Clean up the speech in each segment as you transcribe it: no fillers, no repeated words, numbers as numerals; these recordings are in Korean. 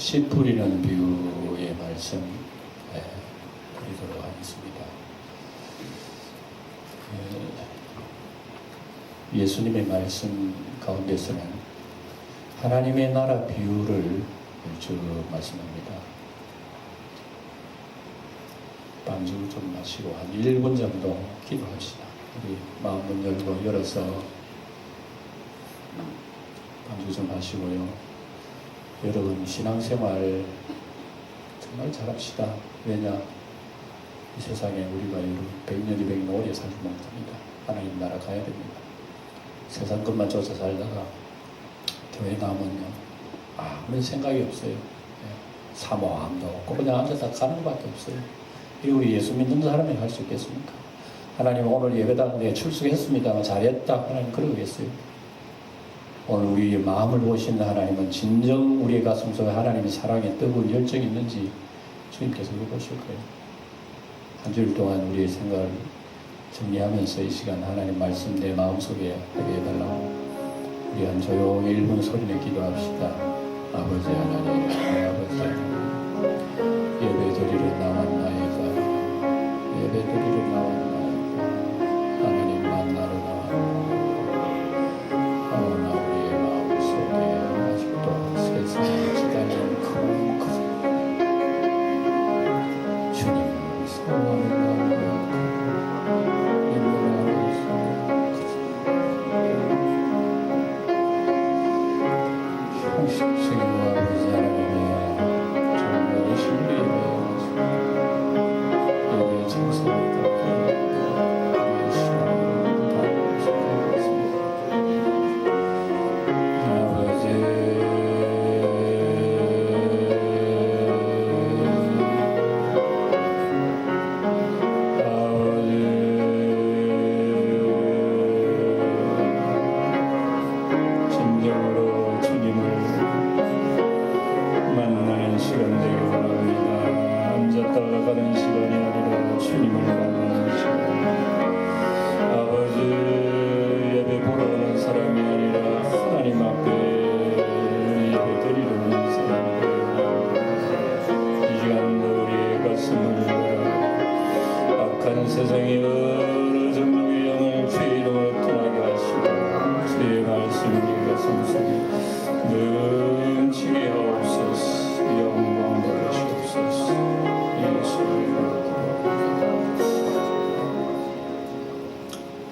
씨 뿌리는 비유의 말씀 드리도록 하겠습니다. 예수님의 말씀 가운데서는 하나님의 나라 비유를 쭉 말씀합니다. 반주 좀 마시고 한 1분 정도 기도합시다. 우리 마음문 열고 열어서 반주 좀 하시고요. 여러분 신앙생활 정말 잘합시다. 왜냐? 이 세상에 우리가 100년, 200년 오래 살지 못합니다. 하나님 나라 가야 됩니다. 세상 것만 쫓아 살다가 교회 나오면요 아무런 생각이 없어요. 사모함도 없고 그냥 앉아서 가는 것밖에 없어요. 이거 우리 예수 믿는 사람이 할 수 있겠습니까? 하나님 오늘 예배당에 출석했습니다만 잘했다. 하나님 그러겠어요? 오늘 우리의 마음을 보시는 하나님은 진정 우리의 가슴 속에 하나님의 사랑의 뜨거운 열정이 있는지 주님께서 보실 거예요. 한 주일 동안 우리의 생각을 정리하면서 이 시간 하나님 말씀 내 마음속에 하게 해달라고 우리 한 조용히 1분 소리내 기도합시다. 아버지 하나님, 아버지 하나님, 예배 드리러 나왔나이다. 예배 드리러 나왔나이다. 하나님 만나러 나왔나이다. 우리의 마음속에 아직도 세상에 지달리는 큰 주님을 사랑하는 세상의 어느 정도의 영을 주의 이름으로 떠나게 하시고 주의 말씀이 가슴 속에 넘치게 하옵소서. 영광 받으시옵소서.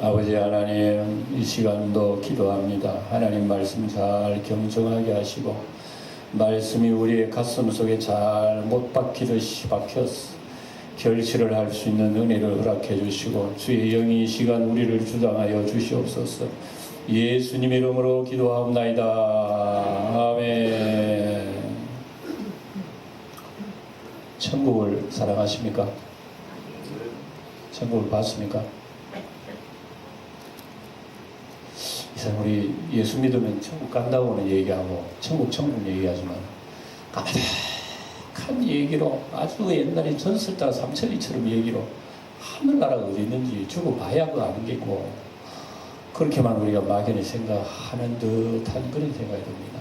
아버지 하나님, 이 시간도 기도합니다. 하나님 말씀 잘 경청하게 하시고 말씀이 우리의 가슴 속에 잘 못 박히듯이 박혀서 결실을 할 수 있는 은혜를 허락해 주시고 주의 영이 이 시간 우리를 주장하여 주시옵소서. 예수님의 이름으로 기도하옵나이다. 아멘. 천국을 사랑하십니까? 천국을 봤습니까? 이상 우리 예수 믿으면 천국 간다고는 얘기하고 천국 얘기하지만 까마득한 얘기로 아주 옛날에 전설다 삼천리처럼 얘기로 하늘나라가 어디 있는지 주고 봐야 그 아는 게 있고 그렇게만 우리가 막연히 생각하는 듯한 그런 생각이 듭니다.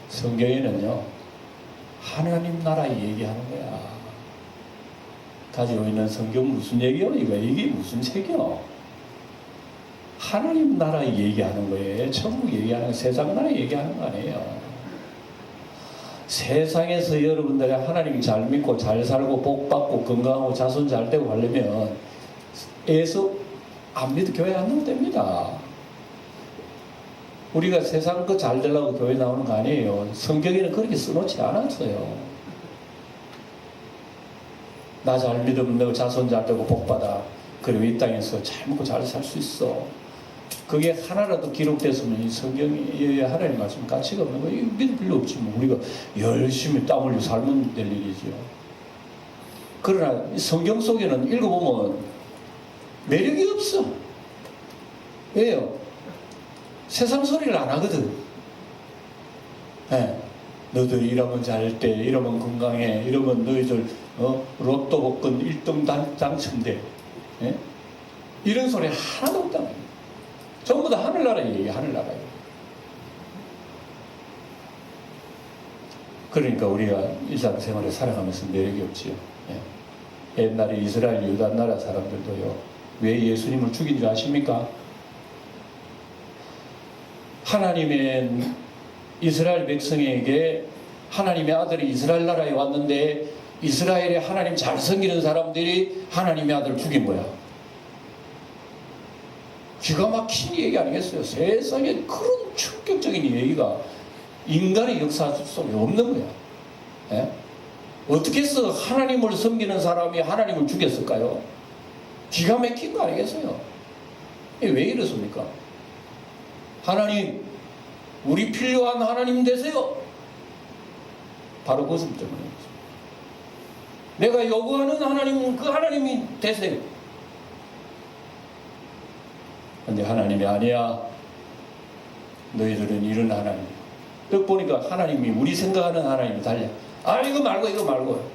성경에는요 하나님 나라 얘기하는 거야. 가지고 있는 성경 무슨 얘기요? 이게 무슨 책이요? 하나님 나라 얘기하는 거예요. 천국 얘기하는 거, 세상 나라 얘기하는 거 아니에요. 세상에서 여러분들이 하나님 잘 믿고 잘 살고 복 받고 건강하고 자손 잘 되고 하려면 애서 안 믿어 교회 안 나오면 됩니다. 우리가 세상 거 잘 되려고 교회 나오는 거 아니에요. 성경에는 그렇게 써놓지 않았어요. 나 잘 믿으면 너 자손 잘 되고 복 받아. 그리고 이 땅에서 잘 먹고 잘 살 수 있어. 그게 하나라도 기록됐으면 이 성경이 하나님 말씀 가치가 없는 거예요. 믿을 필요 없지 뭐. 우리가 열심히 땀 흘려 살면 될 일이죠. 그러나 성경 속에는 읽어보면 매력이 없어. 왜요? 세상 소리를 안 하거든. 너들 이러면 잘 돼, 이러면 건강해, 이러면 너희들 로또 복권 1등 당첨돼. 이런 소리 하나도 없다는 거예요. 전부 다 하늘나라 얘기예요. 하늘나라 얘기. 그러니까 우리가 일상생활에 살아가면서 매력이 없지요. 예. 옛날에 이스라엘 유다 나라 사람들도요, 왜 예수님을 죽인 줄 아십니까? 하나님의 이스라엘 백성에게 하나님의 아들이 이스라엘 나라에 왔는데 이스라엘의 하나님 잘 섬기는 사람들이 하나님의 아들을 죽인 거야. 기가 막힌 얘기 아니겠어요? 세상에 그런 충격적인 얘기가 인간의 역사 속에 없는 거야. 예? 어떻게 해서 하나님을 섬기는 사람이 하나님을 죽였을까요? 기가 막힌 거 아니겠어요? 왜 이렇습니까? 하나님, 우리 필요한 하나님 되세요. 바로 그것 때문에. 내가 요구하는 하나님은 그 하나님이 되세요. 근데 하나님이 아니야. 너희들은 이런 하나님. 딱 보니까 하나님이 우리 생각하는 하나님이 달라. 아, 이거 말고 이거 말고.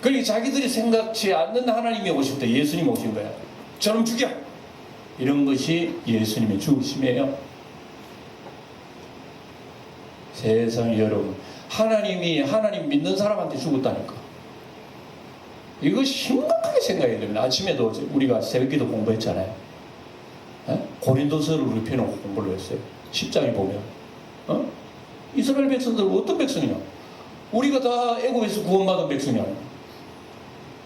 그러니까 자기들이 생각지 않는 하나님이 오실 때 예수님 오신 거야. 저놈 죽여. 이런 것이 예수님의 죽으심이에요. 세상에 여러분, 하나님이 하나님 믿는 사람한테 죽었다니까. 이거 심각하게 생각해야 됩니다. 아침에도 우리가 새벽기도 공부했잖아요. 고린도서를 우리 펴놓고 공부를 했어요. 10장에 보면 이스라엘 백성들 어떤 백성이냐? 우리가 다 애굽에서 구원받은 백성이 아니야.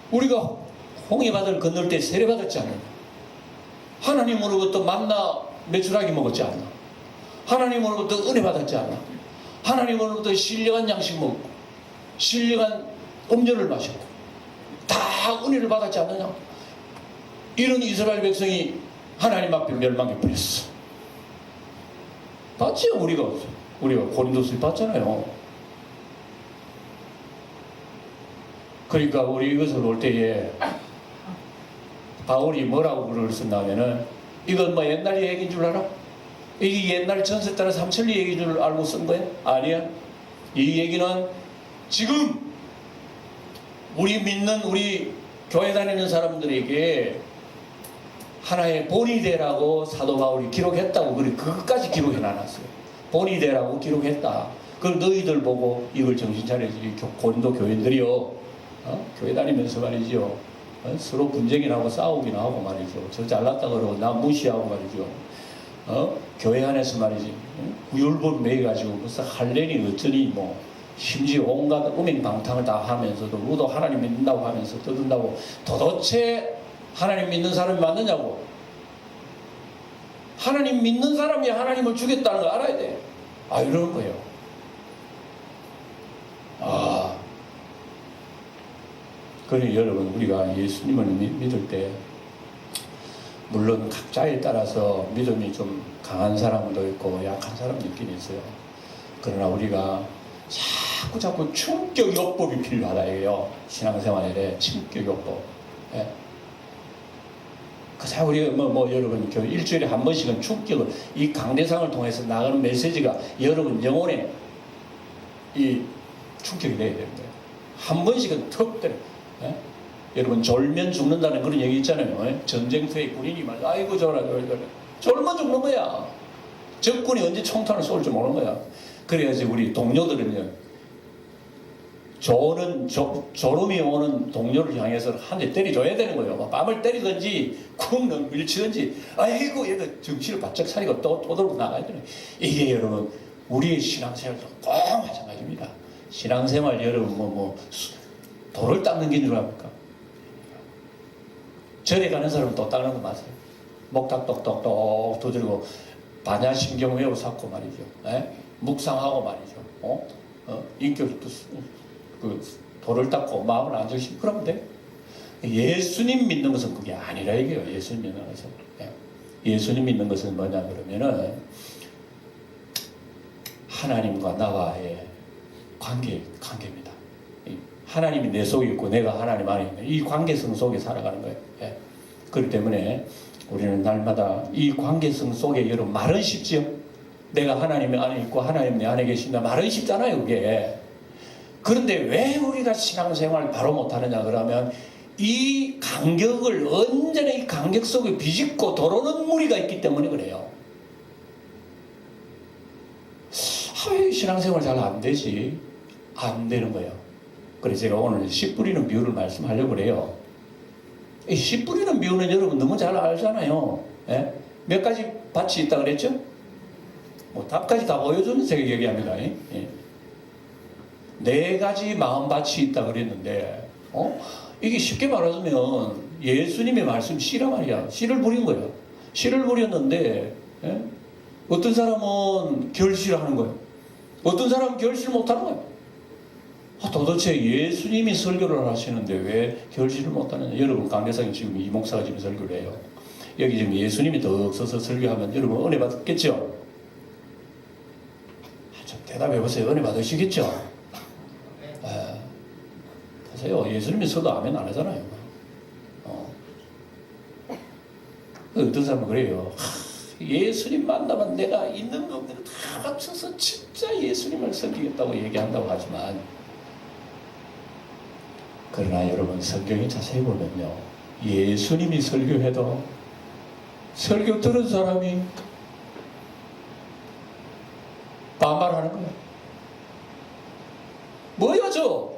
우리가 홍해바다를 건널 때 세례받았지 않느냐? 하나님으로부터 만나 메추라기 먹었지 않나? 하나님으로부터 은혜 받았지 않나? 하나님으로부터 신령한 양식 먹고 신령한 음료를 마셨고 다 은혜를 받았지 않느냐? 이런 이스라엘 백성이 하나님 앞에 멸망해 버렸어. 봤지요? 우리가 고린도서 봤잖아요. 그러니까 우리 이것을 볼 때에 바울이 뭐라고 글을 쓴다면은 이건 뭐 옛날 얘기인 줄 알아? 이게 옛날 전세 따라 삼천리 얘기인 줄 알고 쓴 거야? 아니야. 이 얘기는 지금 우리 믿는 우리 교회 다니는 사람들에게 하나의 본이 되라고 사도 바울이 기록했다고 그것까지 기록해 놨어요. 본이 되라고 기록했다. 그걸 너희들 보고 이걸 정신 차려야지. 고린도 교인들이요. 교회 다니면서 말이죠. 서로 분쟁이 나고 싸우긴 하고 말이죠. 저 잘났다 그러고 나 무시하고 말이죠. 교회 안에서 말이지. 구율법 매가지고 무슨 할례니 어쩌니 뭐 심지어 온갖 음행방탕을 다 하면서도 우도 하나님 믿는다고 하면서 떠든다고 도대체 하나님 믿는 사람이 맞느냐고. 하나님 믿는 사람이 하나님을 죽였다는 걸 알아야 돼. 이러는 거예요. 그러니 여러분, 우리가 예수님을 믿을 때 물론 각자에 따라서 믿음이 좀 강한 사람도 있고 약한 사람도 있긴 있어요. 그러나 우리가 자꾸 충격 요법이 필요하다 이게요. 신앙생활에 충격 요법. 예. 그자 우리 여러분 일주일에 한 번씩은 충격을 이 강대상을 통해서 나가는 메시지가 여러분 영혼에 이 충격이 돼야 되는 거예요. 한 번씩은 턱 때려. 예? 여러분 졸면 죽는다는 그런 얘기 있잖아요. 예? 전쟁터에 군인이 말 아이고 저라 졸면 죽는 거야. 적군이 언제 총탄을 쏠지 모르는 거야. 그래야지 우리 동료들은요. 졸음이 오는 동료를 향해서 한 대 때려줘야 되는 거예요. 뺨을 때리든지 쿵 밀치든지 아이고 얘가 정신을 바짝 차리고 또 들고 나가야 되는. 이게 여러분 우리의 신앙생활도 꼭 마찬가지입니다. 신앙생활 여러분 돌을 닦는 게 줄 압니까? 절에 가는 사람은 또 닦는 거 맞아요. 목탁 똑똑똑 두드리고 반야신경 외워 쌓고 말이죠. 에? 묵상하고 말이죠. 인격도 돌을 닦고 마음을 안정시키고 그러면 돼. 예수님 믿는 것은 그게 아니라 이게요. 예수님 믿는 것은. 예수님 믿는 것은 뭐냐 그러면은 하나님과 나와의 관계입니다. 하나님이 내 속에 있고 내가 하나님 안에 있는 이 관계성 속에 살아가는 거예요. 그렇기 때문에 우리는 날마다 이 관계성 속에 여러분 말은 쉽지요. 내가 하나님 안에 있고 하나님 내 안에 계신다 말은 쉽잖아요. 그게. 그런데 왜 우리가 신앙생활 바로 못하느냐 그러면 이 간격을 언제나 이 간격 속에 비집고 들어오는 무리가 있기 때문에 그래요. 왜 신앙생활 잘 안 되지? 안 되는 거예요. 그래서 제가 오늘 씨 뿌리는 비유를 말씀하려고 그래요. 이 씨 뿌리는 비유는 여러분 너무 잘 알잖아요. 예? 몇 가지 밭이 있다 그랬죠? 뭐 답까지 다 보여주면 제가 얘기합니다. 예? 네 가지 마음밭이 있다 그랬는데, 이게 쉽게 말하자면 예수님의 말씀 씨란 말이야. 씨를 뿌린 거예요. 씨를 뿌렸는데, 예? 어떤 사람은 결실을 하는 거예요. 어떤 사람은 결실 못하는 거예요. 도대체 예수님이 설교를 하시는데 왜 결실을 못하느냐. 여러분 강대상에 지금 이 목사가 지금 설교를 해요. 여기 지금 예수님이 더 서서 설교하면 여러분 은혜 받겠죠? 좀 대답해 보세요. 은혜 받으시겠죠? 하세요. 예수님이 서도 아멘 안 하잖아요. 어떤 사람은 그래요. 예수님 만나면 내가 있는 것들 다 합쳐서 진짜 예수님을 섬기겠다고 얘기한다고 하지만, 그러나 여러분 성경에 자세히 보면요, 예수님이 설교해도 설교 들은 사람이 반발하는 거예요. 뭐야 저?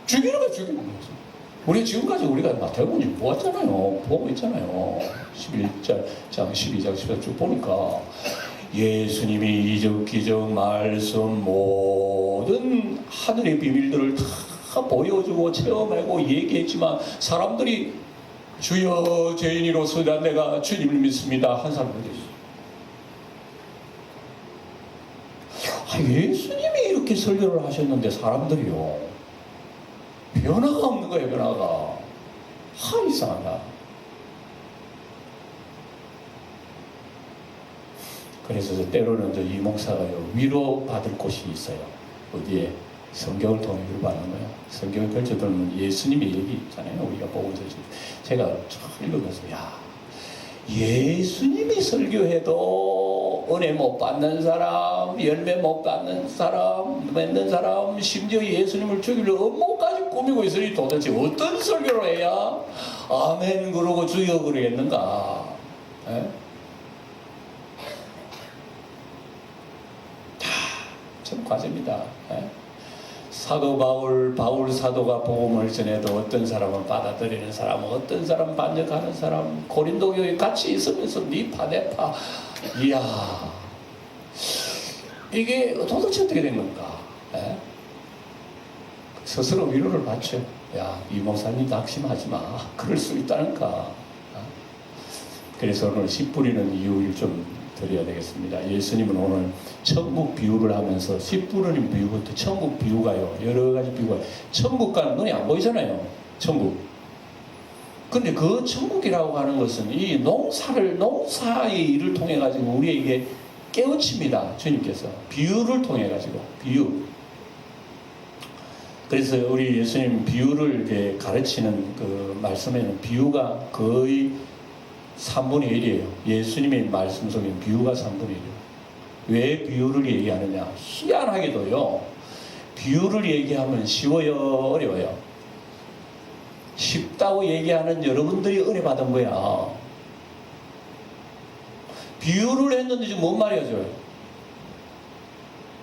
죽이는 거야, 죽이는 거야. 우리 지금까지 우리가 마태복음 보았잖아요. 보고 있잖아요. 11장, 12장, 14장 쭉 보니까 예수님이 이적, 기적, 말씀 모든 하늘의 비밀들을 다 보여주고 체험하고 얘기했지만 사람들이 주여 죄인이로서 내가 주님을 믿습니다 한 사람들이 있어요. 예수님이 이렇게 설교를 하셨는데 사람들이요 변화가 없는 거예요. 변화가. 이상하다. 그래서 때로는 이 목사가요 위로받을 곳이 있어요. 어디에? 성경을 통해 위로받는 거예요. 성경을 펼쳐들면 예수님의 얘기 있잖아요. 우리가 보고서 제가 참 읽으면서 예수님이 설교해도 은혜 못 받는 사람, 열매 못 받는 사람, 맺는 사람, 심지어 예수님을 죽이려 업무까지 꾸미고 있으니 도대체 어떤 설교를 해야 아멘 그러고 주여 그러겠는가? 참 과제입니다. 사도 바울 사도가 복음을 전해도 어떤 사람은 받아들이는 사람, 어떤 사람은 반역하는 사람, 고린도 교회 같이 있으면서 니파 내파, 이야 이게 도대체 어떻게 된 건가? 스스로 위로를 받죠. 이 목사님 낙심하지 마. 그럴 수 있다는가? 그래서 오늘 씨 뿌리는 이유를 좀 드려야 되겠습니다. 예수님은 오늘 천국 비유를 하면서 씨 뿌리는 비유부터 천국 비유가요 여러 가지 비유가, 천국과는 눈이 안 보이잖아요. 천국. 근데 그 천국이라고 하는 것은 이 농사의 일을 통해 가지고 우리에게 깨우칩니다. 주님께서 비유를 통해 가지고 비유. 그래서 우리 예수님 비유를 이렇게 가르치는 그 말씀에는 비유가 거의 3분의 1이에요. 예수님의 말씀 속에 비유가 3분의 1이에요. 왜 비유를 얘기하느냐? 희한하게도요, 비유를 얘기하면 쉬워요, 어려워요? 쉽다고 얘기하는 여러분들이 은혜 받은 거야. 비유를 했는데 지금 뭔 말이야, 저?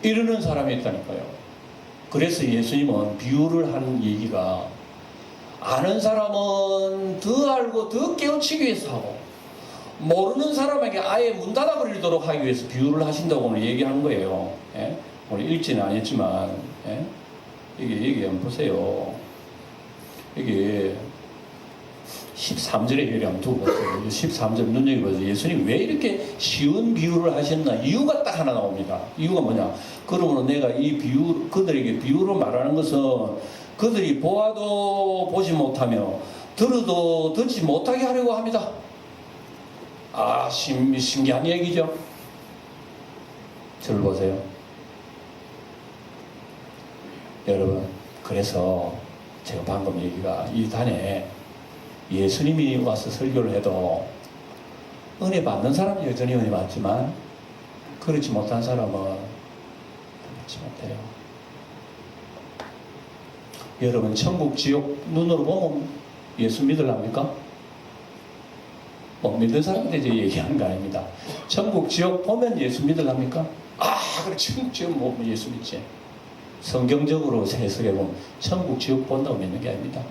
이러는 사람이 있다니까요. 그래서 예수님은 비유를 하는 얘기가 아는 사람은 더 알고 더 깨우치기 위해서 하고, 모르는 사람에게 아예 문 닫아버리도록 하기 위해서 비유를 하신다고 오늘 얘기하는 거예요. 오늘 읽지는 않았지만, 이게 한번 보세요. 이게 13절에 얘기 한번 두고 보세요. 13절 눈여겨보세요. 예수님 왜 이렇게 쉬운 비유를 하셨나? 이유가 딱 하나 나옵니다. 이유가 뭐냐? 그러므로 내가 이 비유, 그들에게 비유로 말하는 것은 그들이 보아도 보지 못하며 들어도 듣지 못하게 하려고 합니다. 신기한 얘기죠. 저를 보세요. 여러분, 그래서 제가 방금 얘기가 이 단에 예수님이 와서 설교를 해도 은혜 받는 사람은 여전히 은혜 받지만 그렇지 못한 사람은 그렇지 못해요. 여러분, 천국 지옥 눈으로 보면 예수 믿으랍니까? 못 믿는 사람들이 얘기하는 거 아닙니다. 천국 지옥 보면 예수 믿으랍니까? 그래 천국 지옥 뭐 예수 믿지. 성경적으로 해석해 보면 천국 지옥 본다고 믿는 게 아닙니다.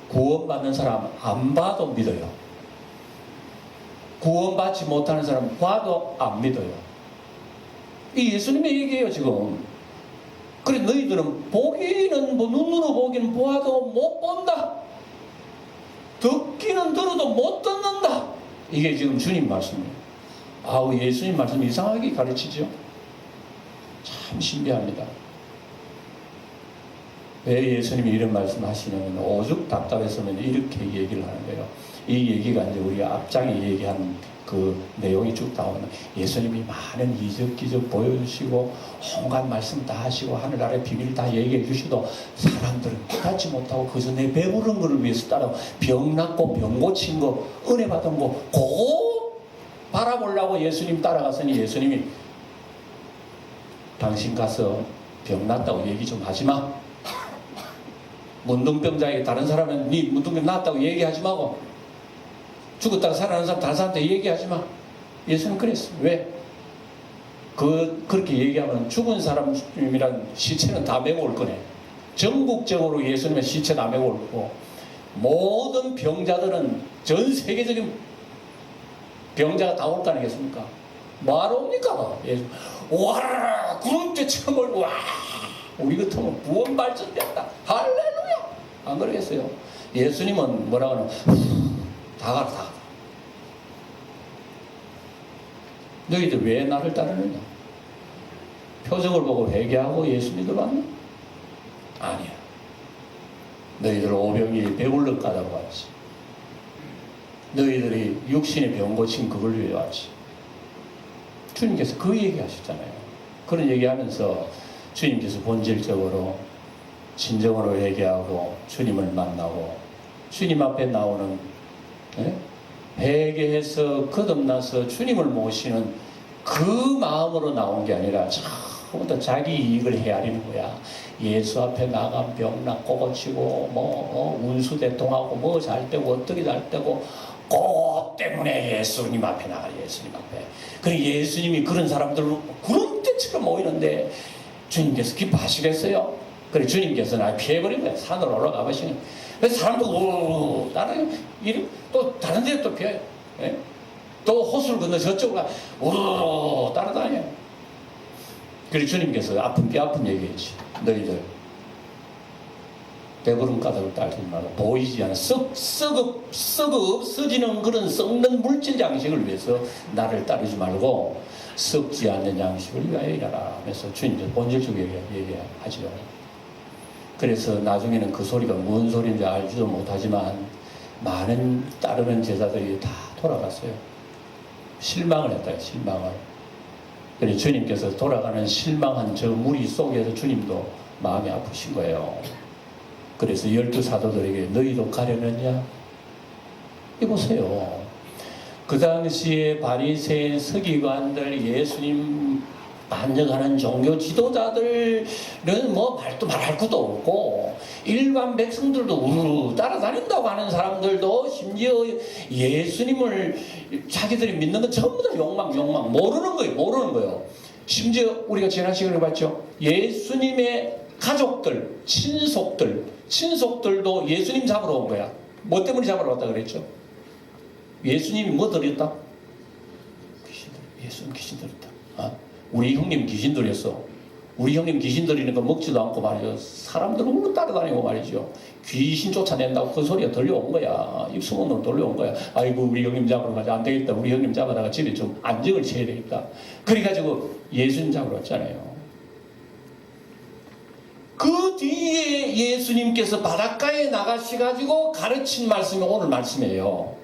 구원받는 사람 안 봐도 믿어요. 구원받지 못하는 사람 봐도 안 믿어요. 이 예수님의 얘기예요 지금. 그래 너희들은 보기는 뭐 눈으로 보기는 보아도 못 본다. 듣기는 들어도 못 듣는다. 이게 지금 주님 말씀이에요. 아우 예수님 말씀 이상하게 가르치죠. 참 신비합니다. 왜 예수님이 이런 말씀 하시냐면 오죽 답답했으면 이렇게 얘기를 하는 거예요. 이 얘기가 이제 우리가 앞장에 얘기한 그 내용이 쭉 나오면 예수님이 많은 이적기적 보여주시고 온갖 말씀 다 하시고 하늘 아래 비밀 다 얘기해 주시도 사람들은 깨닫지 못하고 그저 내 배부른 것을 위해서 따라 병 낫고 병 고친 거 은혜 받은 거 그거 바라보려고 예수님 따라갔으니 예수님이 당신 가서 병 낫다고 얘기 좀 하지마. 문둥병자에게 다른 사람은 네 문둥병 낫다고 얘기하지 마고 죽었다가 살아나는 사람 다른 사람한테 얘기하지 마. 예수는 그랬어. 왜? 그렇게 얘기하면 죽은 사람이란 시체는 다 메고 올 거네. 전국적으로 예수님의 시체 다 메고 올 거고 모든 병자들은 전 세계적인 병자가 다 올 거 아니겠습니까? 뭐하러 옵니까? 예수. 와라 구름대처럼 몰고 와 우리 같으면 구원 발전됐다. 할렐루야. 안 그러겠어요? 예수님은 뭐라고 하나 다 가라 다 가라. 너희들 왜 나를 따르느냐? 표적을 보고 회개하고 예수 믿어봤나? 아니야. 너희들 오병이 배불러 까다고 왔지. 너희들이 육신의 병 고친 그걸 위해 왔지. 주님께서 그 얘기 하셨잖아요. 그런 얘기하면서 주님께서 본질적으로 진정으로 회개하고 주님을 만나고 주님 앞에 나오는 회개해서 거듭나서 주님을 모시는 그 마음으로 나온 게 아니라 처음부터 자기 이익을 헤아리는 거야. 예수 앞에 나간 병 낫고 고치고 운수 대통하고 뭐 잘 되고 어떻게 잘 되고 그것 때문에 예수님 앞에 나가. 예수님 앞에. 그래 예수님이 그런 사람들 구름대처럼 모이는데 주님께서 기뻐하시겠어요? 그래 주님께서는 피해버린 거야. 산으로 올라가 보시는. 그래서 사람도 다른 또 다른 데 또 피해요. 예? 또 호수를 건너 저쪽으로 우르르 따라다녀요. 그래 주님께서 뼈 아픈 얘기했지. 너희들 배부른 까닭을 따르지 말고 보이지 않아 썩어 없어지는 그런 썩는 물질 양식을 위해서 나를 따르지 말고 썩지 않는 양식을 위하여 일하라 하면서 주님께서 본질적으로 얘기하죠. 그래서 나중에는 그 소리가 뭔 소리인지 알지도 못하지만 많은 따르는 제자들이 다 돌아갔어요. 실망을 했다. 실망을. 그래서 주님께서 돌아가는 실망한 저 무리 속에서 주님도 마음이 아프신 거예요. 그래서 12 사도들에게 너희도 가려느냐? 이보세요. 그 당시에 바리새인 서기관들 예수님 반역하는 종교 지도자들은 뭐 말도 말할 것도 없고 일반 백성들도 우르르 따라다닌다고 하는 사람들도 심지어 예수님을 자기들이 믿는 건 전부 다 욕망 모르는 거예요. 심지어 우리가 지난 시간에 봤죠. 예수님의 가족들 친속들도 예수님 잡으러 온 거야. 뭐 때문에 잡으러 왔다 그랬죠? 예수님이 뭐 들었다? 예수님 귀신 들었다. 우리 형님 귀신 들였어. 우리 형님 귀신 들이는 거 먹지도 않고 말이죠. 사람들 홀로 따라다니고 말이죠. 귀신 쫓아낸다고 그 소리가 들려온 거야. 입소문으로 들려온 거야. 아이고 우리 형님 잡으러 가자. 안 되겠다. 우리 형님 잡아다가 집에 좀 안정을 취해야 되겠다. 그래가지고 예수님 잡으러 왔잖아요. 그 뒤에 예수님께서 바닷가에 나가셔가지고 가르친 말씀이 오늘 말씀이에요.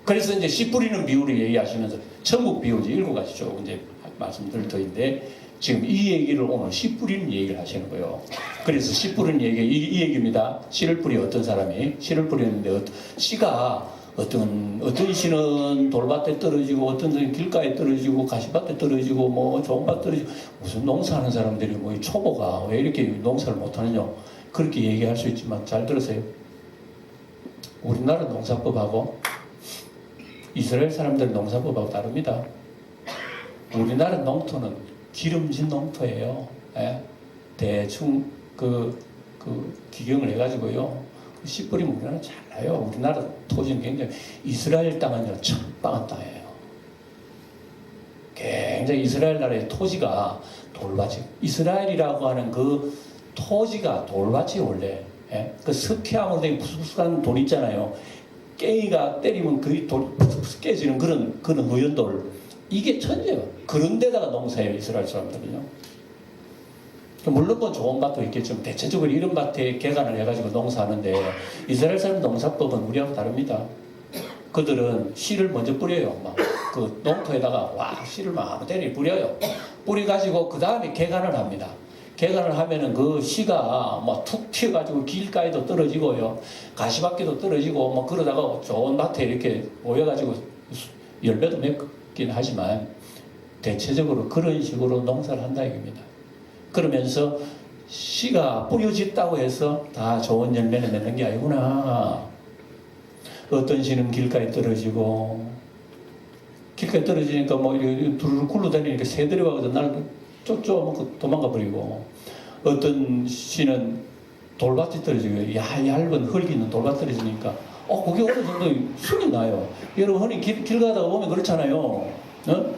그래서 이제 씨 뿌리는 비유를 얘기하시면서 천국 비유지 7가지죠. 이제 말씀드릴 터인데 지금 이 얘기를 오늘 씨 뿌리는 얘기를 하시는 거예요. 그래서 씨 뿌리는 얘기 이 얘기입니다. 씨를 뿌리 어떤 사람이 씨를 뿌리는데 씨가 어떤 씨는 돌밭에 떨어지고 어떤 씨는 길가에 떨어지고 가시밭에 떨어지고 뭐 종밭 떨어지고 무슨 농사하는 사람들이 뭐 이 초보가 왜 이렇게 농사를 못하느냐 그렇게 얘기할 수 있지만 잘 들으세요. 우리나라 농사법하고 이스라엘 사람들 농사법하고 다릅니다. 우리나라 농토는 기름진 농토예요. 예? 대충 기경을 해가지고요. 씨 뿌리면 우리나라는 잘 나요. 우리나라 토지는 굉장히, 이스라엘 땅은요, 척박한 땅이에요. 굉장히 이스라엘 나라의 토지가 돌밭이, 이스라엘이라고 하는 그 토지가 돌밭이 원래, 예? 그 스키하면 되게 부스부스한 돌 있잖아요. 깨이가 때리면 그 돌 부스부스 깨지는 그런 의연돌, 이게 천재예요. 그런 데다가 농사해요, 이스라엘 사람들은요. 물론 뭐 좋은 밭도 있겠지만 대체적으로 이런 밭에 개간을 해가지고 농사하는데, 이스라엘 사람 농사법은 우리하고 다릅니다. 그들은 씨를 먼저 뿌려요. 막 그 농토에다가 씨를 막 아무 데나 뿌려요. 뿌려가지고 그 다음에 개간을 합니다. 개간을 하면은 그 씨가 막 툭 튀어가지고 길가에도 떨어지고요, 가시밭에도 떨어지고 뭐 그러다가 좋은 밭에 이렇게 모여가지고 열매도 맺긴 하지만 대체적으로 그런 식으로 농사를 한다 이겁니다. 그러면서 씨가 뿌려졌다고 해서 다 좋은 열매를 맺는 게 아니구나. 어떤 씨는 길가에 떨어지고, 길가에 떨어지니까 뭐 이렇게 두루루 굴러다니니까 새들이 와서 날 쫓아오면 도망가 버리고, 어떤 씨는 돌밭이 떨어지고, 얇은 흙이 있는 돌밭 떨어지니까 그게 어느 정도 순이 나요. 여러분 흔히 길 가다가 보면 그렇잖아요. 어?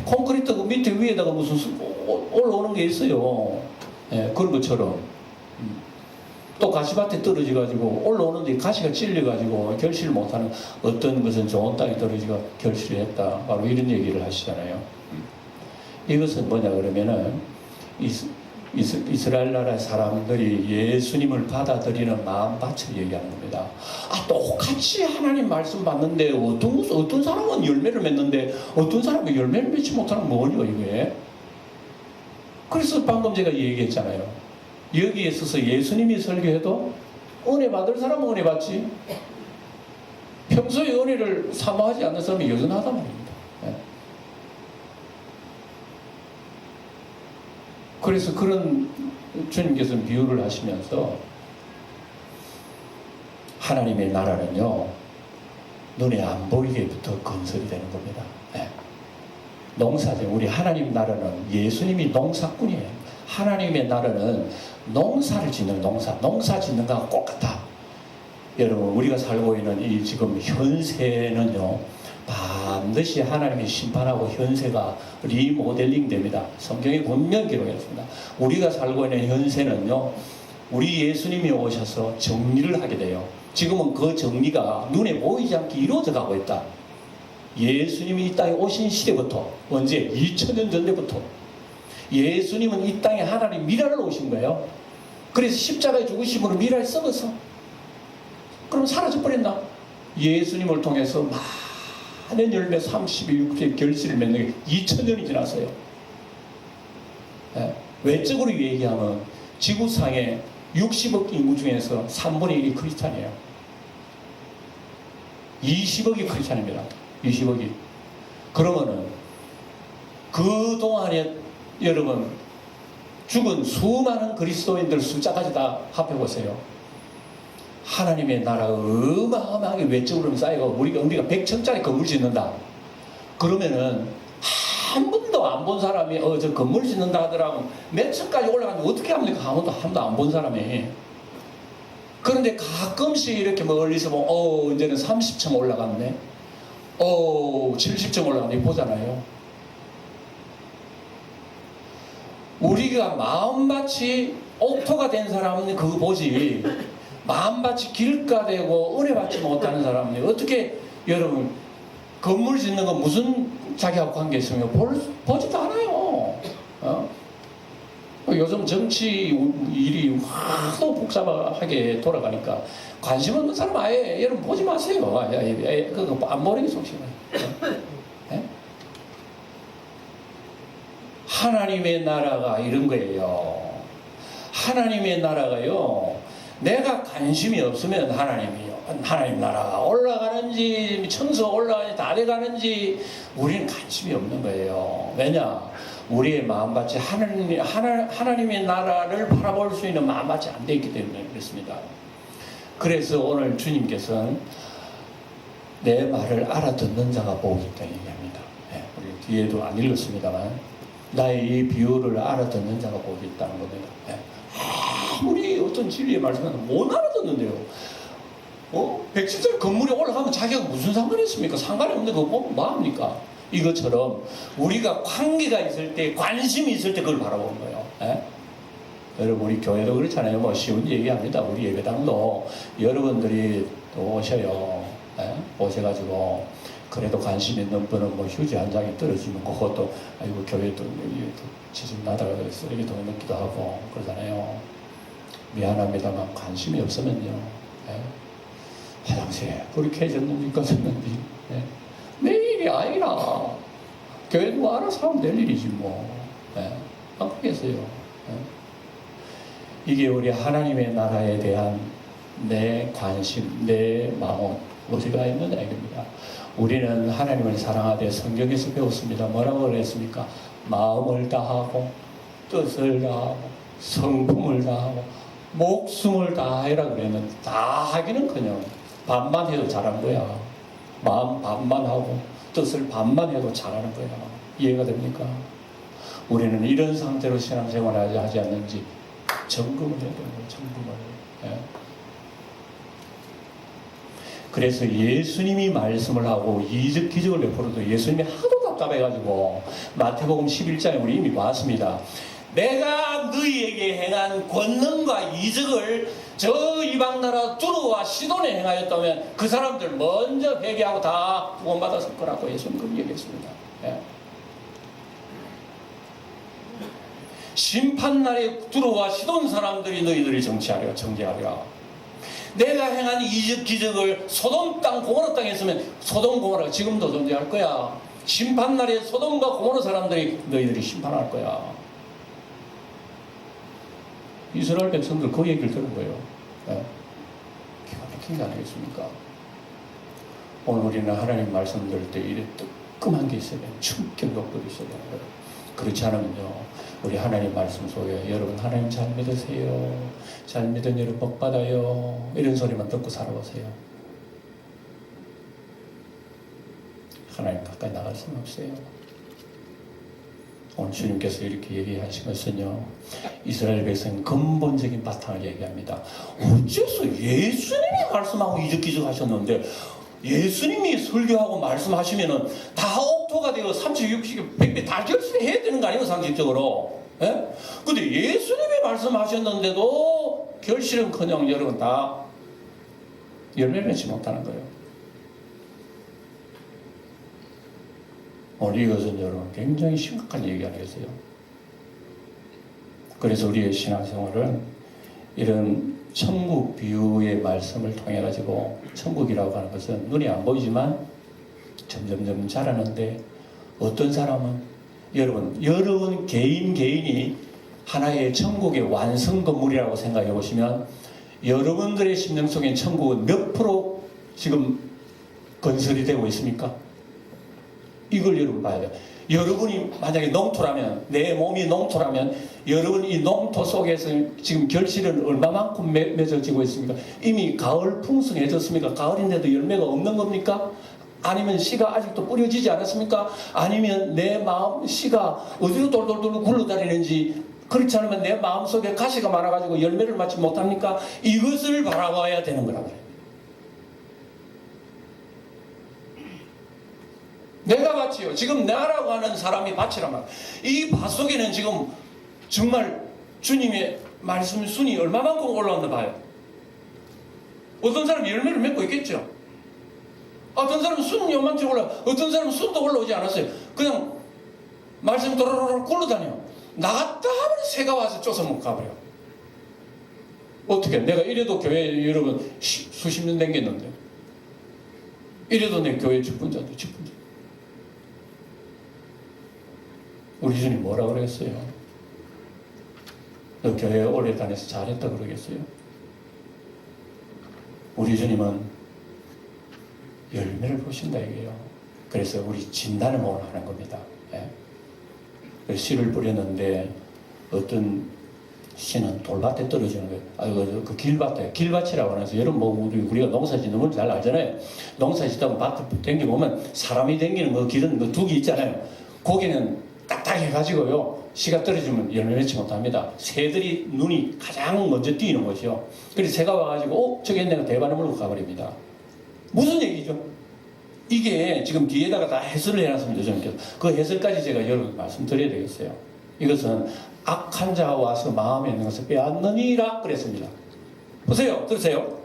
콘크리트 그 밑에 위에다가 무슨 올라오는 게 있어요. 예, 그런 것처럼. 또 가시밭에 떨어져가지고 올라오는데 가시가 찔려가지고 결실을 못하는, 어떤 것은 좋은 땅에 떨어지고 결실을 했다. 바로 이런 얘기를 하시잖아요. 이것은 뭐냐 그러면은 이스라엘 나라 사람들이 예수님을 받아들이는 마음밭을 얘기하는 겁니다. 똑같이 하나님 말씀 받는데 어떤 사람은 열매를 맺는데 어떤 사람은 열매를 맺지 못하는 뭐냐 이게. 그래서 방금 제가 얘기했잖아요. 여기에 있어서 예수님이 설교해도 은혜 받을 사람은 은혜 받지, 평소에 은혜를 사모하지 않는 사람이 여전하단 말입니다. 그래서 그런 주님께서는 비유를 하시면서 하나님의 나라는요, 눈에 안 보이게부터 건설이 되는 겁니다. 농사죠. 우리 하나님 나라는 예수님이 농사꾼이에요. 하나님의 나라는 농사를 짓는 농사 짓는 거하고 똑같아. 여러분, 우리가 살고 있는 이 지금 현세는요, 반드시 하나님이 심판하고 현세가 리모델링 됩니다. 성경에 분명히 기록했습니다. 우리가 살고 있는 현세는요, 우리 예수님이 오셔서 정리를 하게 돼요. 지금은 그 정리가 눈에 보이지 않게 이루어져 가고 있다. 예수님이 이 땅에 오신 시대부터, 언제? 2000년 전부터 예수님은 이 땅에 하나님 미라를 오신 거예요. 그래서 십자가에 죽으심으로 미라를 썩어서, 그럼 사라져 버렸나? 예수님을 통해서 많은 열매 32의 결실을 맺는 게 2000년이 지났어요. 외적으로 얘기하면 지구상에 60억 인구 중에서 3분의 1이 크리스찬이에요. 20억이 크리스찬입니다. 20억이. 그러면은 그동안에 여러분 죽은 수많은 그리스도인들 숫자까지 다 합해보세요. 하나님의 나라가 어마어마하게 외적으로 쌓이고 우리가 100층짜리 건물 짓는다. 그러면은 한 번도 안 본 사람이 저 건물 짓는다 하더라고 몇 층까지 올라가는데 어떻게 합니까? 한 번도 안 본 사람이. 그런데 가끔씩 이렇게 멀리서 보면 이제는 30층 올라갔네. 70층 올라갔네. 보잖아요. 우리가 마음밭이 옥토가 된 사람은 그거 보지, 마음밭이 길가되고 은혜 받지 못하는 사람은 어떻게, 여러분 건물 짓는 건 무슨 자기하고 관계 있으면 보지도 않아요. 요즘 정치 일이 하도 복잡하게 돌아가니까 관심 없는 사람 아예 여러분 보지 마세요. 그거 안 보내기 속시면. 하나님의 나라가 이런 거예요. 하나님의 나라가요, 내가 관심이 없으면 하나님 나라가 올라가는지 천수가 올라가는지 다 돼가는지 우리는 관심이 없는 거예요. 왜냐? 우리의 마음밭이 하나님의 나라를 바라볼 수 있는 마음밭이 안 돼 있기 때문에 그렇습니다. 그래서 오늘 주님께서는 내 말을 알아듣는 자가 복이 있다 얘기합니다. 우리 뒤에도 안 읽었습니다만 나의 이 비유를 알아듣는 자가 복 있다는 겁니다. 아무리 어떤 진리의 말씀을 못 알아듣는데요. 백신설 건물에 올라가면 자기가 무슨 상관이 있습니까? 상관이 없는데 그거 보면 뭐합니까? 이것처럼 우리가 관계가 있을 때, 관심이 있을 때 그걸 바라보는 거예요. 여러분 우리 교회도 그렇잖아요. 뭐 쉬운 얘기 아니다. 우리 예배당도 여러분들이 또 오셔요. 오셔가지고 그래도 관심 있는 분은 뭐 휴지 한 장이 떨어지면 그것도 아이고 교회 또 지진 나다가 쓰레기통에 넣기도 하고 그러잖아요. 미안합니다만 관심이 없으면요. 화장실에 불이 켜졌는지 꺼졌는지 내 일이 아니라 교회도 뭐 알아서 하면 될 일이지 뭐. 안 그러겠어요. 이게 우리 하나님의 나라에 대한 내 관심, 내 마음 어디가 있느냐 이겁니다. 우리는 하나님을 사랑하되 성경에서 배웠습니다. 뭐라고 그랬습니까? 마음을 다하고 뜻을 다하고 성품을 다하고 목숨을 다하라 그랬는데 다 하기는커녕 반만 해도 잘한 거야. 마음 반만 하고 뜻을 반만 해도 잘하는 거야. 이해가 됩니까? 우리는 이런 상태로 신앙생활을 하지 않는지 점검을 해야 되는 거예요. 점검을. 그래서 예수님이 말씀을 하고 이적 기적을 베풀어도 예수님이 하도 답답해가지고 마태복음 11장에 우리 이미 봤습니다. 내가 너희에게 행한 권능과 이적을 저 이방나라 두루와 시돈에 행하였다면 그 사람들 먼저 회개하고 다 구원받았을 거라고 예수님 그렇게 얘기했습니다. 심판날에 두루와 시돈 사람들이 너희들이 정죄하리라. 내가 행한 이적 기적을 소돔 땅 고모라 땅에 있으면 소돔 고모라가 지금도 존재할 거야. 심판날에 소돔과 고모라 사람들이 너희들이 심판할 거야. 이스라엘 백성들 그 얘기를 들은 거예요. 기가 막힌 게 아니겠습니까? 오늘 우리는 하나님 말씀 들을 때 이래 뜨끔한 게 있어야 돼요. 충격적으로 있어야 되는 거예요. 그렇지 않으면요, 우리 하나님 말씀 속에 여러분 하나님 잘 믿으세요. 잘 믿은 여러분 복 받아요. 이런 소리만 듣고 살아보세요. 하나님 가까이 나갈 수는 없어요. 오늘 주님께서 이렇게 얘기하신 것은요, 이스라엘 백성 근본적인 바탕을 얘기합니다. 어째서 예수님이 말씀하고 이적 기적 하셨는데 예수님이 설교하고 말씀하시면은 다 옥토가 되어 30, 60, 100배 다 결실해야 되는 거 아니에요, 상식적으로? 근데 예수님이 말씀하셨는데도 결실은커녕 여러분 다 열매를 맺지 못하는 거예요. 오늘 이것은 여러분 굉장히 심각한 얘기 아니겠어요? 그래서 우리의 신앙생활은 이런 천국 비유의 말씀을 통해 가지고 천국이라고 하는 것은 눈이 안 보이지만 점점점 자라는데 어떤 사람은 여러분 개인이 하나의 천국의 완성 건물이라고 생각해 보시면 여러분들의 심령 속에 천국은 몇 프로 지금 건설이 되고 있습니까? 이걸 여러분 봐야 돼요. 여러분이 만약에 농토라면, 내 몸이 농토라면 여러분 이 농토 속에서 지금 결실은 얼마만큼 맺어지고 있습니까? 이미 가을 풍성해졌습니까? 가을인데도 열매가 없는 겁니까? 아니면 씨가 아직도 뿌려지지 않았습니까? 아니면 내 마음 씨가 어디로 돌돌돌 굴러다니는지, 그렇지 않으면 내 마음속에 가시가 많아가지고 열매를 맞지 못합니까? 이것을 바라봐야 되는 거라고 해요. 내가 밭이요. 지금 나라고 하는 사람이 밭이란 말이에요. 이 밭 속에는 지금 정말 주님의 말씀 순이 얼마만큼 올라왔나 봐요. 어떤 사람은 열매를 맺고 있겠죠. 어떤 사람은 순 요만치 어떤 사람은 순도 올라오지 않았어요. 그냥 말씀 도로로로 굴러다녀. 나갔다 하면 새가 와서 쫓아먹고 가버려. 어떻게? 내가 이래도 교회 여러분 수십 년 댕겼는데 이래도 내 교회 직분자인데 직분자. 우리 주님 뭐라 그랬어요? 너 교회에 오래 다녀서 잘했다 그러겠어요? 우리 주님은 열매를 보신다 이게요. 그래서 우리 진단을 오늘 하는 겁니다. 씨를 뿌렸는데 어떤 씨는 돌밭에 떨어지는 거예요. 그 길밭이라고 하면서 여러분 뭐 우리가 농사 짓는 건 잘 알잖아요. 농사 짓다가 밭에 댕겨보면 사람이 댕기는 그 길은 그 둑이 있잖아요. 고기는 딱딱해가지고요. 씨가 떨어지면 열매 맺지 못합니다. 새들이 눈이 가장 먼저 띄는 것이요. 그래서 새가 와가지고 저기 내가 대바를 물고 가버립니다. 무슨 얘기죠? 이게 지금 뒤에다가 다 해설을 해놨습니다. 저는 그 해설까지 제가 여러분 말씀드려야 되겠어요. 이것은 악한 자가 와서 마음에 있는 것을 빼앗느니라 그랬습니다. 보세요. 들으세요.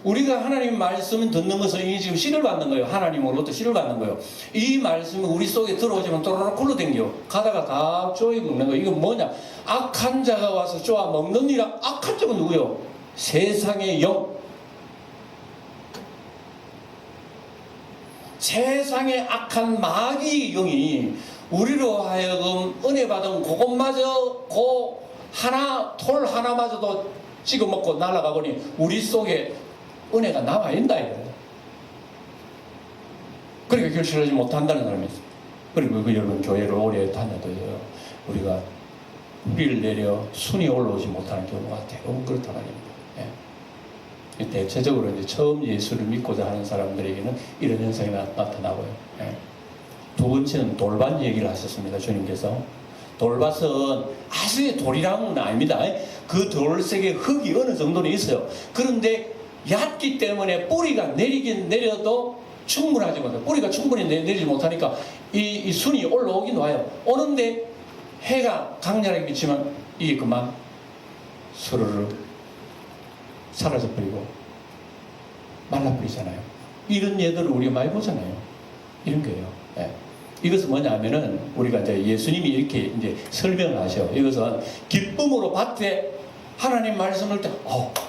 우리가 하나님 말씀을 듣는 것은 이게 지금 씨를 받는 거예요. 하나님으로부터 씨를 받는 거예요. 이 말씀이 우리 속에 들어오지만 또로록 굴러댕겨 가다가 다 쪼이 먹는 거예요. 이건 뭐냐? 악한 자가 와서 쪼아 먹느니라. 악한 자가 누구요? 세상의 영. 세상의 악한 마귀의 영이 우리로 하여금 은혜 받은 그것마저 돌 하나마저도 찍어 먹고 날아가 보니 우리 속에 은혜가 남아있다 이거예요. 그러니까 결실하지 못한다는 사람이 있어요. 그리고 여러분 교회를 오래 다녀도요, 우리가 뿌리를 내려 순이 올라오지 못하는 경우가 대부분 그렇단 말입니다. 예. 대체적으로 이제 처음 예수를 믿고자 하는 사람들에게는 이런 현상이 나타나고요. 예. 두 번째는 돌밭 얘기를 하셨습니다. 주님께서. 돌밭은 아주 돌이라는 건 아닙니다. 그 돌색의 흙이 어느 정도는 있어요. 그런데 얕기 때문에 뿌리가 내리긴 내려도 충분하지 못해요. 뿌리가 충분히 내리지 못하니까 이 순이 올라오긴 와요. 오는데 해가 강렬하게 비치면 이게 그만 스르르 사라져버리고 말라버리잖아요. 이런 예들을 우리가 많이 보잖아요. 이런 거예요. 예. 이것은 뭐냐면은 우리가 이제 예수님이 이렇게 이제 설명을 하셔. 이것은 기쁨으로 밭에 하나님 말씀을 때,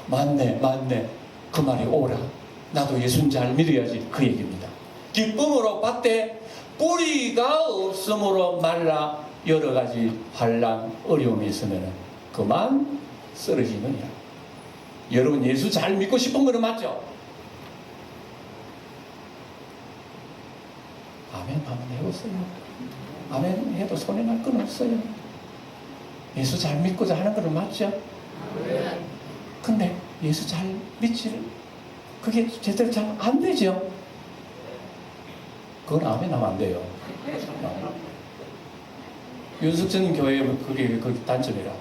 맞네. 그 말이 오라. 나도 예수님 잘 믿어야지. 그 얘기입니다. 기쁨으로 밭에 뿌리가 없으므로 말라 여러 가지 환난, 어려움이 있으면은 그만 쓰러지느니라. 여러분 예수 잘 믿고 싶은 거는 맞죠? 아멘 한번 해보세요. 아멘 해도 손해날 건 없어요. 예수 잘 믿고자 하는 거는 맞죠? 근데 예수 잘 믿지를 그게 제대로 잘 안 되죠? 그건 아멘 하면 안 돼요. 윤석천 교회 그게 단점이라.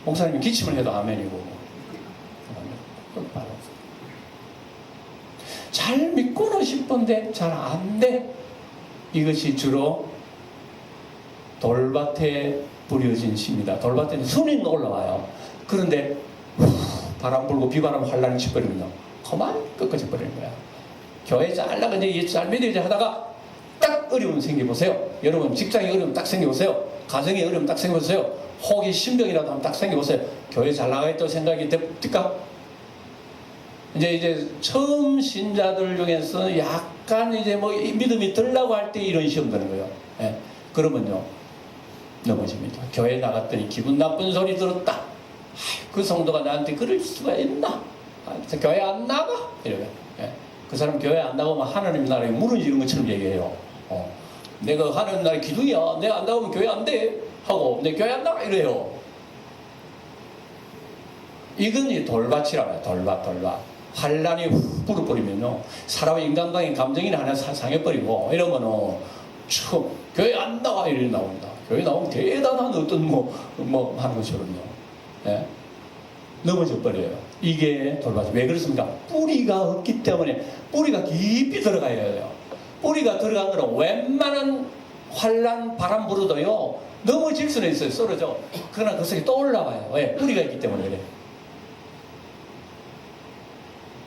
목사님이 기침을 해도 아멘이고. 잘 믿고는 싶은데 잘 안 돼. 이것이 주로 돌밭에 뿌려진 씨입니다. 돌밭에는 순이 올라와요. 그런데 바람 불고 비바람 환란이 치버리면 그만 꺾어져 버리는 거야. 교회 잘 나가 이제 예수 잘 믿어야지 하다가 딱 어려움 생겨보세요. 여러분 직장에 어려움 딱 생겨보세요. 가정에 어려움 딱 생겨보세요. 혹이 신병이라도 한번 딱 생겨보세요. 교회 잘 나가겠다고 생각이 듭니까? 이제 처음 신자들 중에서 약간 이제 뭐 믿음이 들라고 할 때 이런 시험 드는 거예요. 예. 그러면요 넘어집니다. 교회 나갔더니 기분 나쁜 소리 들었다. 그 성도가 나한테 그럴 수가 있나? 교회 안 나가? 이러면 예. 그 사람 교회 안 나가면 하나님 나라에 무너지는 것처럼 얘기해요. 내가 하나님 나라의 기둥이야. 내가 안 나가면 교회 안 돼. 하고 내 교회 안 나가 이래요. 이건 이 돌밭이라고요. 돌밭. 환란이 훅 불어버리면요 사람의 인간관계 감정이나 하나 상해버리고 이러면은 참 교회 안 나와 이래 나온다. 교회 나오면 대단한 어떤 뭐 하는 것처럼요. 예? 넘어져 버려요. 이게 돌밭이 왜 그렇습니까? 뿌리가 없기 때문에 뿌리가 깊이 들어가야 해요. 뿌리가 들어간 거는 웬만한 환란 바람 불어도요 넘어질 수는 있어요. 쓰러져. 그러나 그 속에 또 올라와요. 왜? 뿌리가 있기 때문에 그래.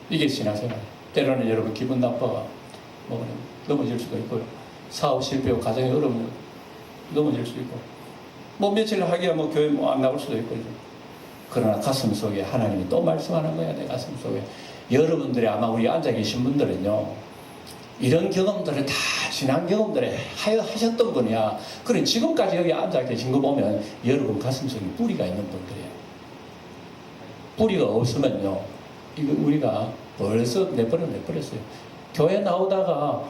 이게 신앙생활. 때로는 여러분 기분 나빠가 넘어질 수도 있고요. 사업 실패하고 가정에 어려우면 넘어질 수도 있고 뭐 며칠 하기야 뭐 교회 안 나올 수도 있고. 그러나 가슴 속에 하나님이 또 말씀하는 거야. 내 가슴 속에. 여러분들이 아마 우리 앉아 계신 분들은요 이런 경험들을 다 지난 경험들에 하셨던 분이야. 그래 지금까지 여기 앉아 계신 거 보면 여러분 가슴 속에 뿌리가 있는 분들이에요. 뿌리가 없으면요 이거 우리가 벌써 내버렸어요. 교회 나오다가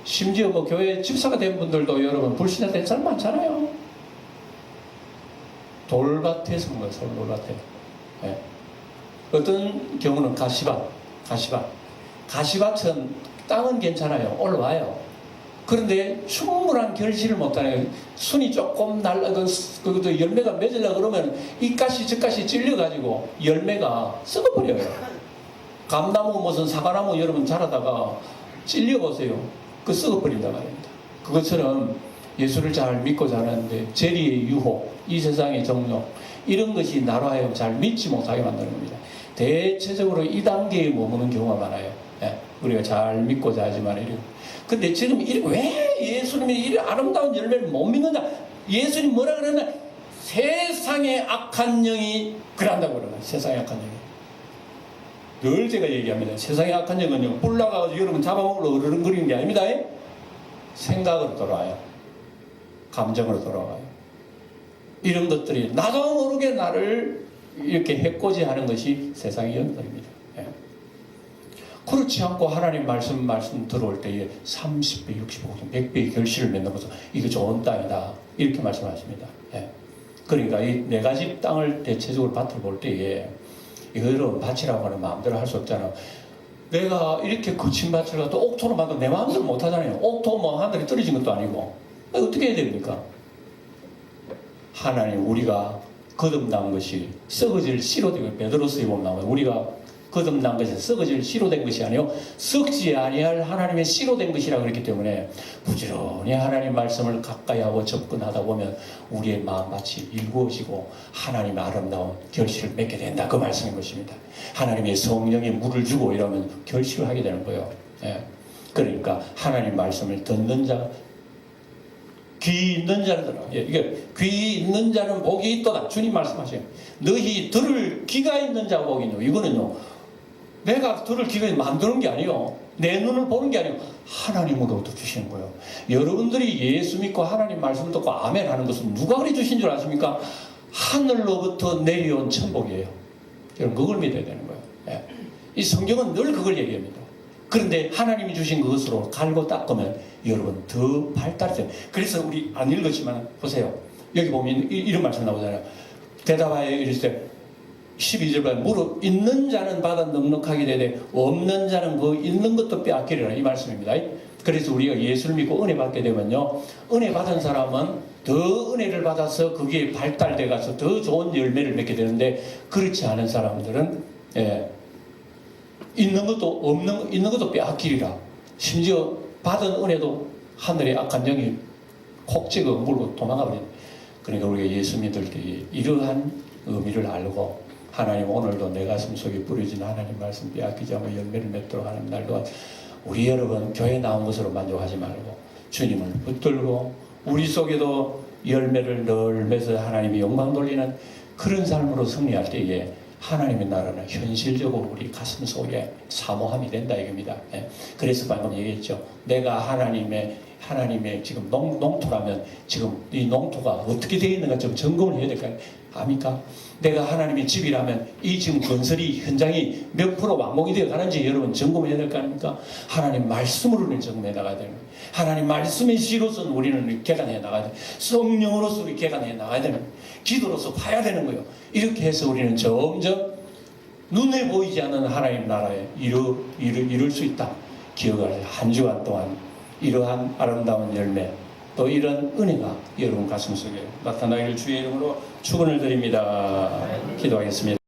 심지어 뭐 교회 집사가 된 분들도 여러분 불신자 된 사람 많잖아요. 돌밭에서 온 거예요. 돌밭에. 예. 어떤 경우는 가시밭은 땅은 괜찮아요. 올라와요. 그런데 충분한 결실을 못하네. 순이 조금 그 열매가 맺으려고 그러면 이까시 저까시 찔려가지고 열매가 썩어버려요. 감나무 무슨 사과나무 여러분 자라다가 찔려보세요. 그 썩어버린다 말입니다. 그것처럼 예수를 잘 믿고 자라는데 재리의 유혹, 이 세상의 정욕, 이런 것이 나로 하여금 잘 믿지 못하게 만드는 겁니다. 대체적으로 이 단계에 머무는 경우가 많아요. 예, 우리가 잘 믿고 자지만 근데 지금 왜 예수님이 이런 아름다운 열매를 못 믿느냐? 예수님 뭐라 그러냐? 세상의 악한 영이 그런다고 그러나 세상의 악한 영이. 늘 제가 얘기합니다. 세상의 악한 영은요, 뿔 나가가지고 여러분 잡아먹으러 으르렁거리는 게 아닙니다. 생각으로 돌아와요. 감정으로 돌아와요. 이런 것들이 나도 모르게 나를 이렇게 해코지하는 것이 세상의 영들입니다. 예. 그렇지 않고 하나님 말씀 들어올 때에 30배, 65배, 100배의 결실을 맺는 것은 이게 좋은 땅이다. 이렇게 말씀하십니다. 예. 그러니까 이 네 가지 땅을 대체적으로 밭을 볼 때에 이거를 밭이라고 하는 마음대로 할 수 없잖아. 내가 이렇게 거친 밭을 갖다 옥토로 만들어 내 마음대로 못 하잖아요. 옥토 뭐 하늘에 떨어진 것도 아니고. 어떻게 해야 됩니까? 하나님, 우리가 거듭난 것이 썩어질 씨로 되고, 베드로서에 보면 우리가 거듭난 것이 썩어질 씨로 된 것이 아니요 썩지 아니할 하나님의 씨로 된 것이라고 그랬기 때문에 부지런히 하나님 말씀을 가까이 하고 접근하다 보면 우리의 마음밭이 일구어지고 하나님의 아름다운 결실을 맺게 된다. 그 말씀인 것입니다. 하나님의 성령에 물을 주고 이러면 결실을 하게 되는 거예요. 예. 그러니까 하나님 말씀을 듣는 자, 귀 있는 자는 들어. 예, 이게 귀 있는 자는 복이 있도다. 주님 말씀하세요. 너희 들을 귀가 있는 자가 복이 있노. 이거는요, 내가 들을 귀가 만드는 게 아니요, 내 눈을 보는 게 아니고 하나님으로부터 주시는 거예요. 여러분들이 예수 믿고 하나님 말씀 듣고 아멘 하는 것은 누가 그래 주신 줄 아십니까? 하늘로부터 내려온 천복이에요. 여러분, 그걸 믿어야 되는 거예요. 예. 이 성경은 늘 그걸 얘기합니다. 그런데 하나님이 주신 그것으로 갈고 닦으면 여러분 더 발달이 돼요. 그래서 우리 안 읽었지만 보세요. 여기 보면 이런 말씀 나오잖아요. 대답하여 이르시되 12절에 무릇 있는 자는 받아 넉넉하게 되되 없는 자는 그 있는 것도 빼앗기리라, 이 말씀입니다. 그래서 우리가 예수를 믿고 은혜 받게 되면요, 은혜 받은 사람은 더 은혜를 받아서 그게 발달돼 가서 더 좋은 열매를 맺게 되는데, 그렇지 않은 사람들은 있는 것도 빼앗기리라. 심지어 받은 은혜도 하늘의 악한 영이 콕 찍어 물고 도망가 버린다. 그러니까 우리가 예수 믿을 때 이러한 의미를 알고, 하나님 오늘도 내 가슴 속에 뿌려진 하나님 말씀 빼앗기지 않고 열매를 맺도록 하는 날도, 우리 여러분 교회 나온 것으로 만족하지 말고 주님을 붙들고 우리 속에도 열매를 늘 맺어 하나님이 영광 돌리는 그런 삶으로 승리할 때에 하나님의 나라는 현실적으로 우리 가슴 속에 사모함이 된다 이겁니다. 예. 그래서 방금 얘기했죠. 내가 하나님의 지금 농토라면 지금 이 농토가 어떻게 되어 있는가 좀 점검을 해야 될까요? 압니까? 내가 하나님의 집이라면 이 지금 건설이 현장이 몇 프로 완공이 되어 가는지 여러분 점검해야 될 거 아닙니까? 하나님 말씀으로는 점검해 나가야 되는 거예요. 하나님 말씀의 시로서는 우리는 개간해 나가야 돼요. 성령으로서 우리 개간해 나가야 되는 거예요. 기도로서 봐야 되는 거예요. 이렇게 해서 우리는 점점 눈에 보이지 않는 하나님 나라에 이룰 수 있다. 기억을 한 주간 동안 이러한 아름다운 열매, 또 이런 은혜가 여러분 가슴 속에 나타나기를 주의 이름으로 축원을 드립니다. 기도하겠습니다.